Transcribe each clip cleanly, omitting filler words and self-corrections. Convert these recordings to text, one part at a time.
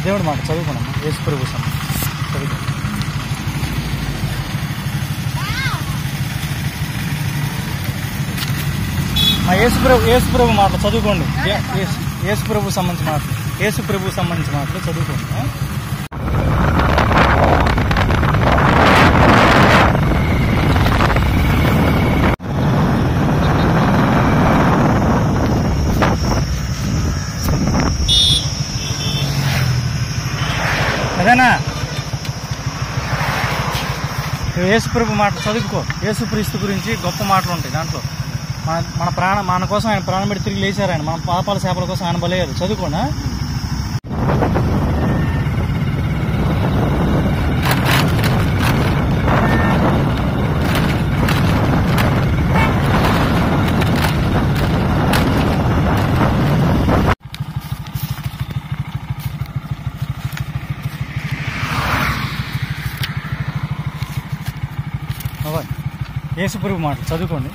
దేవుడి మాట చదువుకోనమ్మా. యేసు ప్రభు చదువుకో. యేసు ప్రభు మాటలు చదువుకోండి. యేసు ప్రభు సంబంధించిన మాటలు, యేసు ప్రభు సంబంధించిన మాటలు చదువుకోండి. అదేనా యేసు ప్రభు మాటలు చదువుకో. యేసు క్రీస్తు గురించి గొప్ప మాటలు ఉంటాయి దాంట్లో. మన కోసం ఆయన ప్రాణం పెట్టి తిరిగి లేచారు. ఆయన మన పాపాల చేపల కోసం ఆయన బలయ్యారు. చదువుకోనా. యేసు ప్రభు మాటలు చదువుకోండి.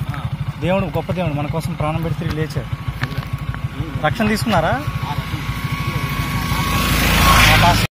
దేవుడు గొప్ప దేవుడు, మన కోసం ప్రాణం పెట్టి తిరిగి లేచారు. రక్షణ తీసుకున్నారా?